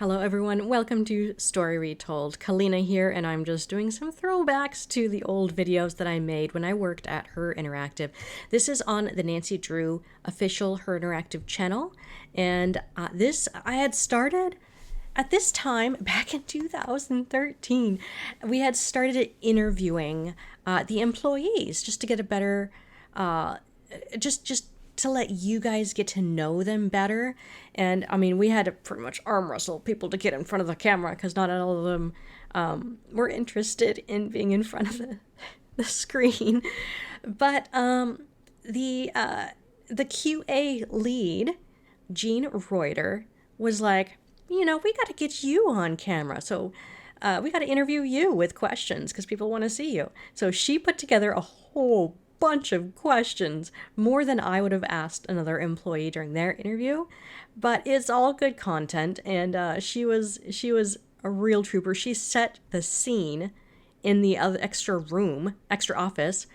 Hello everyone, welcome to Story Retold. Calina here, and I'm just doing some throwbacks to the old videos that I made when I worked at Her Interactive. This is on the Nancy Drew official Her Interactive channel, and this I had started at this time back in 2013. We had started interviewing the employees just to get a better, just to let you guys get to know them better. And I mean, we had to pretty much arm wrestle people to get in front of the camera because not all of them were interested in being in front of the screen. But the QA lead, Jeanne Reuter, was like, you know, we got to get you on camera. So we got to interview you with questions because people want to see you. So she put together a whole bunch of questions, more than I would have asked another employee during their interview, but it's all good content. And she was a real trooper. She set the scene in the other extra office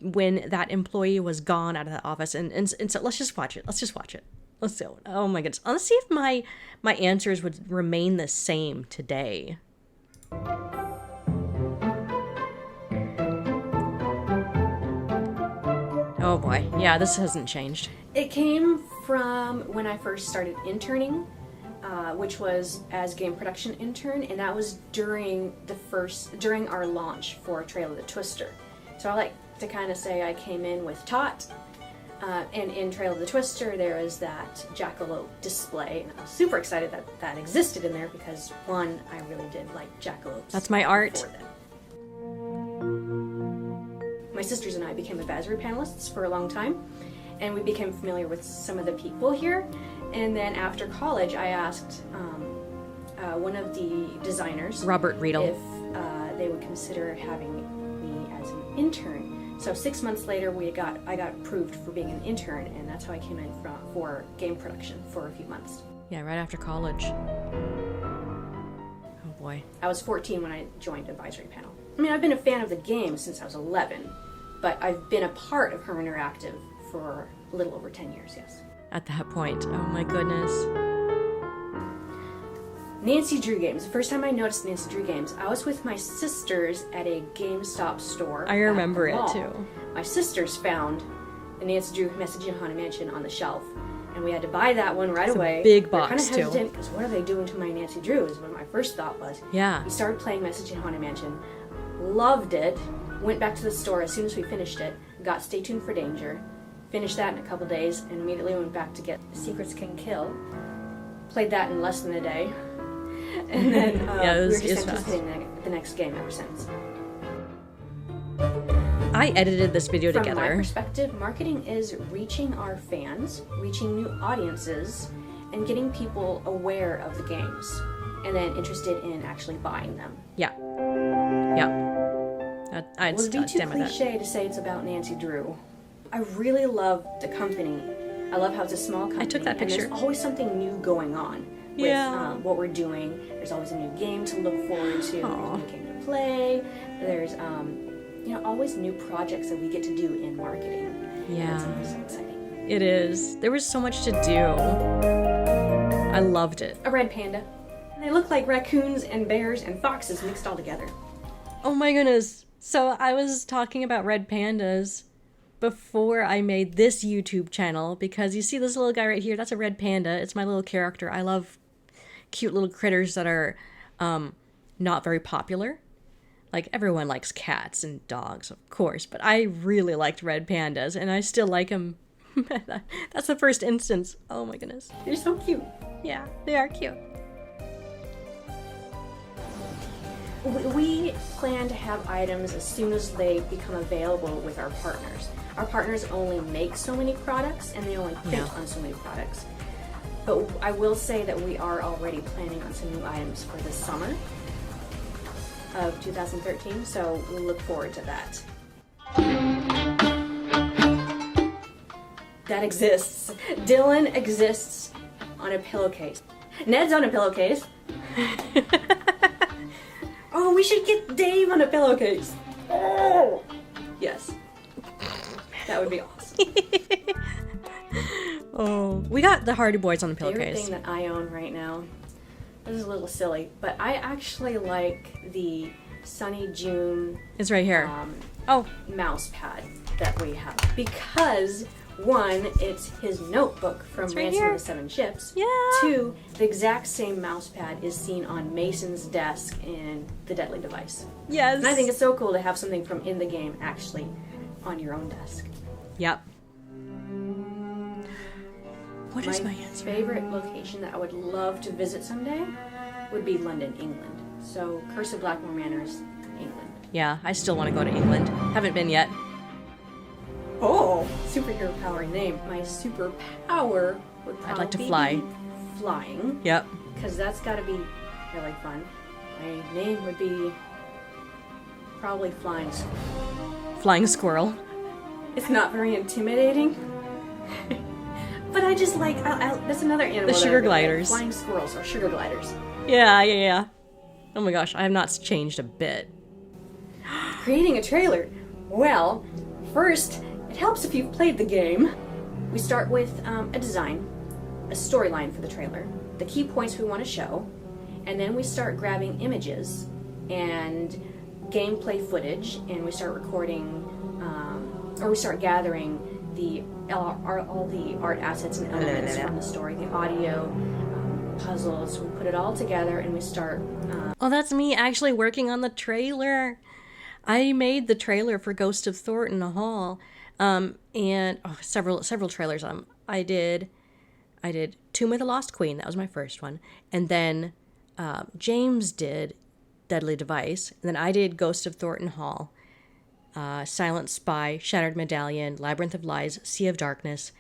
when that employee was gone out of that office. And so let's just watch it. Let's go. Oh my goodness. Let's see if my answers would remain the same today. Oh boy, yeah, this hasn't changed. It came from when I first started interning, which was as game production intern, and that was during our launch for Trail of the Twister. So I like to kind of say I came in with Tot, and in Trail of the Twister there was that Jackalope display, and I was super excited that that existed in there because, one, I really did like Jackalopes. That's my art. My sisters and I became advisory panelists for a long time, and we became familiar with some of the people here. And then after college, I asked one of the designers, Robert Retold, if they would consider having me as an intern. So 6 months later, I got approved for being an intern, and that's how I came in for game production for a few months. Yeah, right after college. Oh boy. I was 14 when I joined advisory panel. I mean, I've been a fan of the game since I was 11, but I've been a part of Her Interactive for a little over 10 years, yes. At that point, oh my goodness. Nancy Drew games. The first time I noticed Nancy Drew games, I was with my sisters at a GameStop store. I remember it too. My sisters found the Nancy Drew Message in Haunted Mansion on the shelf, and we had to buy that one right away. Big box kind of hesitant because what are they doing to my Nancy Drew is what my first thought was. Yeah. We started playing Message in Haunted Mansion, loved it, went back to the store as soon as we finished it, got Stay Tuned for Danger, finished that in a couple days, and immediately went back to get Secrets Can Kill. Played that in less than a day. And then we were just anticipating the next game ever since. I edited this video From together. From my perspective, marketing is reaching our fans, reaching new audiences, and getting people aware of the games, and then interested in actually buying them. Yeah. Yeah. It would be too cliche to say it's about Nancy Drew. I really love the company. I love how it's a small company. I took that picture. And there's always something new going on with what we're doing. There's always a new game to look forward to. Aww. There's a new game to play. There's always new projects that we get to do in marketing. Yeah. And it's so exciting. It is. There was so much to do. I loved it. A red panda. And they look like raccoons and bears and foxes mixed all together. Oh my goodness. So I was talking about red pandas before I made this YouTube channel because you see this little guy right here, that's a red panda. It's my little character. I love cute little critters that are not very popular. Like everyone likes cats and dogs, of course, but I really liked red pandas and I still like them. That's the first instance. Oh my goodness. They're so cute. Yeah, they are cute. We plan to have items as soon as they become available with our partners. Our partners only make so many products and they only print on so many products. But I will say that we are already planning on some new items for the summer of 2013, so we look forward to that. That exists. Dylan exists on a pillowcase. Ned's on a pillowcase. Oh, we should get Dave on a pillowcase. Oh! Yes. That would be awesome. Oh, we got the Hardy Boys on the Favorite pillowcase. thing that I own right now. this is a little silly, but I actually like the Sunny June It's right here. Mouse pad that we have because one, it's his notebook from right Ransom here. of the Seven Ships. Yeah. Two, the exact same mouse pad is seen on Mason's desk in The Deadly Device. Yes. And I think it's so cool to have something from in the game actually on your own desk. Yep. What is my answer? My favorite location that I would love to visit someday would be London, England. So, Curse of Blackmore Manors, England. Yeah, I still want to go to England. Haven't been yet. Oh, superhero power name. My superpower would probably I'd like to fly. be flying. Yep. Because that's got to be really fun. My name would be probably Flying Squirrel. Flying squirrel. It's not very intimidating. But I just like, that's another animal. The that I sugar really like. gliders. Flying squirrels or sugar gliders. Yeah. Oh my gosh, I have not changed a bit. Creating a trailer. Well, first, it helps if you've played the game. We start with a design, a storyline for the trailer, the key points we want to show, and then we start grabbing images and gameplay footage, and we start recording, or we start gathering all the art assets and elements from the story, the audio, puzzles. We put it all together and we start. Oh, that's me actually working on the trailer. I made the trailer for Ghost of Thornton Hall, and several trailers. I did Tomb of the Lost Queen. That was my first one, and then James did Deadly Device, and then I did Ghost of Thornton Hall, Silent Spy, Shattered Medallion, Labyrinth of Lies, Sea of Darkness,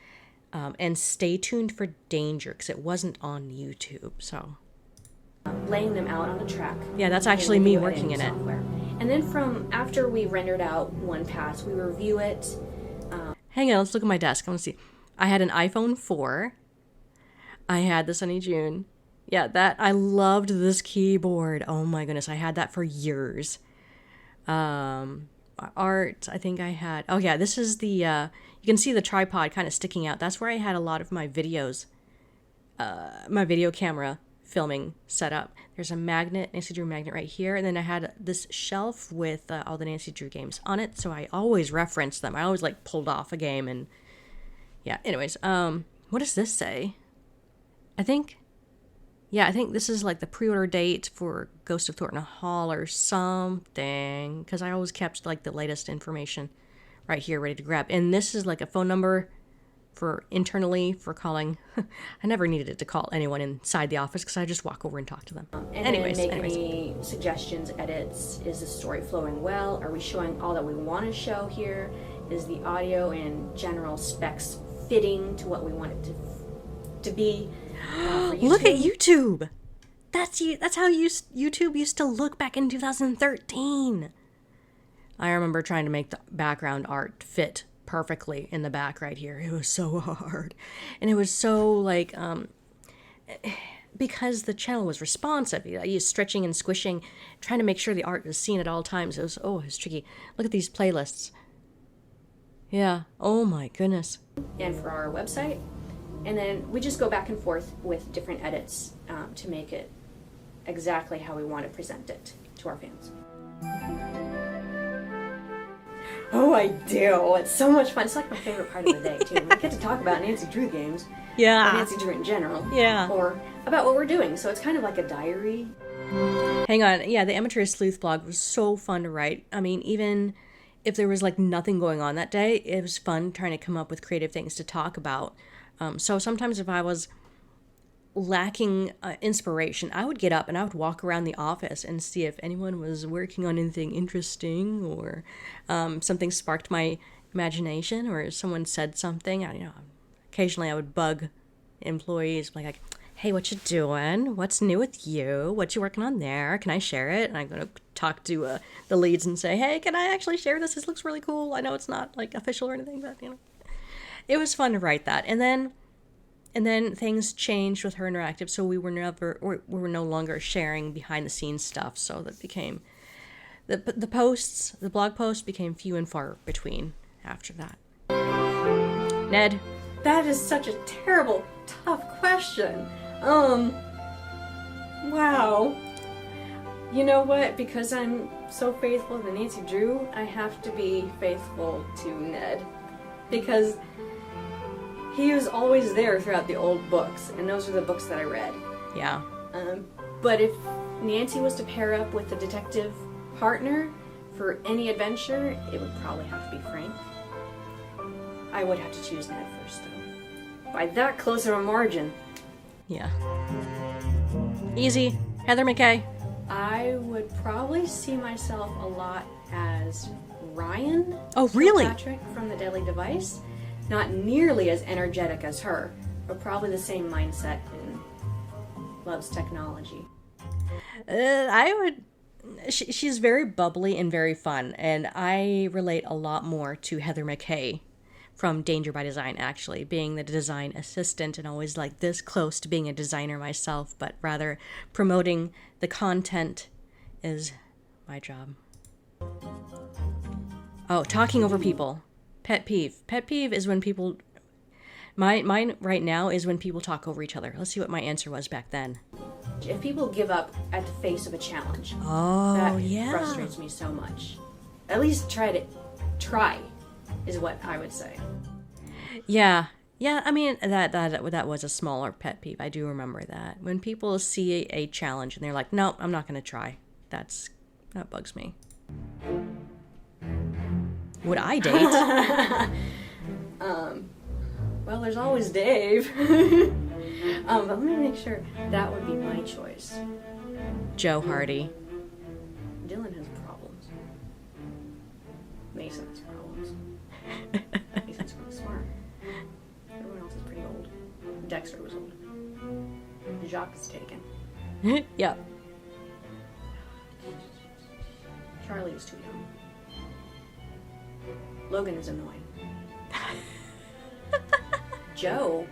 and Stay Tuned for Danger, because it wasn't on YouTube, so. Laying them out on a track. Yeah, that's actually me working in it. Software. And then after we rendered out one pass, we review it. Hang on, let's look at my desk. I want to see. I had an iPhone 4. I had the Sunny June. Yeah, I loved this keyboard. Oh my goodness, I had that for years. Art, I think I had. Oh yeah, this is the, you can see the tripod kind of sticking out. That's where I had a lot of my videos, my video camera filming set up. There's a magnet, Nancy Drew magnet right here, and then I had this shelf with all the Nancy Drew games on it, so I always referenced them. I always like pulled off a game, and yeah. Anyways, what does this say? I think this is like the pre-order date for Ghost of Thornton Hall or something, because I always kept like the latest information right here ready to grab. And this is like a phone number for internally for calling. I never needed it to call anyone inside the office because I just walk over and talk to them. And then make any suggestions, edits. Is the story flowing well? Are we showing all that we want to show here? Is the audio and general specs fitting to what we want it to be? For Look at YouTube. That's how YouTube used to look back in 2013. I remember trying to make the background art fit perfectly in the back right here. It was so hard. And it was so like, because the channel was responsive, I used stretching and squishing, trying to make sure the art was seen at all times. It was tricky. Look at these playlists. Yeah. Oh my goodness. And for our website. And then we just go back and forth with different edits to make it exactly how we want to present it to our fans. Oh, I do. It's so much fun. It's like my favorite part of the day, too. We get to talk about Nancy Drew games. Yeah. Or Nancy Drew in general. Yeah. Or about what we're doing. So it's kind of like a diary. Hang on. Yeah, the Amateur Sleuth Blog was so fun to write. I mean, even if there was like nothing going on that day, it was fun trying to come up with creative things to talk about. So sometimes if I was lacking inspiration, I would get up and I would walk around the office and see if anyone was working on anything interesting or something sparked my imagination or someone said something. Occasionally I would bug employees like, hey, what you doing? What's new with you? What you working on there? Can I share it? And I'm going to talk to the leads and say, hey, can I actually share this? This looks really cool. I know it's not like official or anything, but it was fun to write that. And then things changed with Her Interactive, so we were no longer sharing behind the scenes stuff. So that became the blog posts became few and far between after that. Ned, That is such a terrible, tough question. Wow. You know what? Because I'm so faithful to Nancy Drew, I have to be faithful to Ned. Because he was always there throughout the old books, and those are the books that I read. Yeah. But if Nancy was to pair up with a detective partner for any adventure, it would probably have to be Frank. I would have to choose Ned first, though. By that close of a margin. Yeah. Easy. Heather McKay. I would probably see myself a lot as Ryan. Oh, really? Patrick from The Deadly Device. Not nearly as energetic as her, but probably the same mindset and loves technology. She's very bubbly and very fun, and I relate a lot more to Heather McKay from Danger by Design, actually, being the design assistant and always like this close to being a designer myself, but rather promoting the content is my job. Oh, talking over people. Pet peeve. Pet peeve is when people... Mine right now is when people talk over each other. Let's see what my answer was back then. If people give up at the face of a challenge, that frustrates me so much. At least try is what I would say. Yeah, I mean, that was a smaller pet peeve. I do remember that. When people see a challenge and they're like, no, I'm not going to try. That bugs me. Would I date? Well, there's always Dave. But let me make sure that would be my choice. Joe Hardy. Dylan has problems. Mason has problems. Mason's really smart. Everyone else is pretty old. Dexter was old. Jacques is taken. Yep. Charlie is too young. Logan is annoying. Joe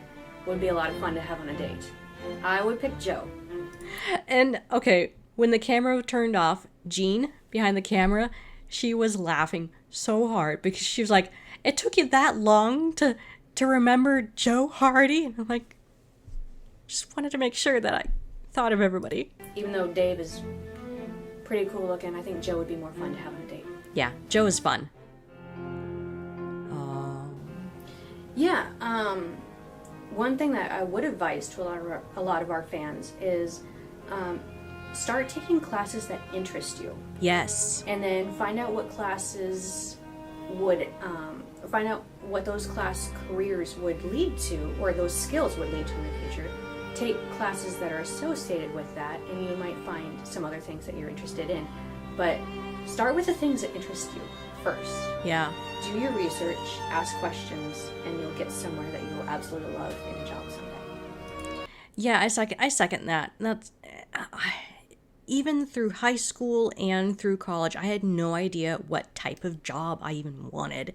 would be a lot of fun to have on a date. I would pick Joe. And, okay, when the camera turned off, Jeanne, behind the camera, she was laughing so hard because she was like, it took you that long to remember Joe Hardy? And I'm like, just wanted to make sure that I thought of everybody. Even though Dave is pretty cool looking, I think Joe would be more fun to have on a date. Yeah, Joe is fun. Yeah, one thing that I would advise to a lot of our fans is start taking classes that interest you. Yes. And then find out what classes would, find out what those class careers would lead to, or those skills would lead to in the future. Take classes that are associated with that, and you might find some other things that you're interested in. But start with the things that interest you first. Yeah. Do your research, ask questions, and you'll get somewhere that you will absolutely love in a job someday. Yeah, I second that. That's even through high school and through college, I had no idea what type of job I even wanted.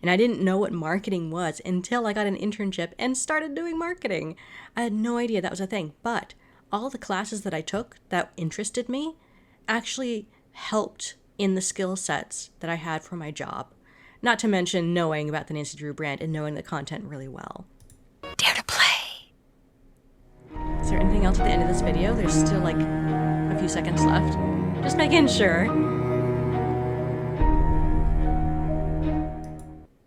And I didn't know what marketing was until I got an internship and started doing marketing. I had no idea that was a thing. But all the classes that I took that interested me actually helped in the skill sets that I had for my job. Not to mention knowing about the Nancy Drew brand and knowing the content really well. Dare to play! Is there anything else at the end of this video? There's still like a few seconds left. Just making sure.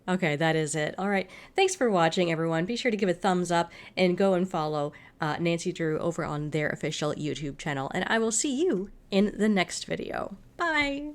Okay, that is it. All right. Thanks for watching, everyone. Be sure to give a thumbs up and go and follow Nancy Drew over on their official YouTube channel. And I will see you in the next video. Bye!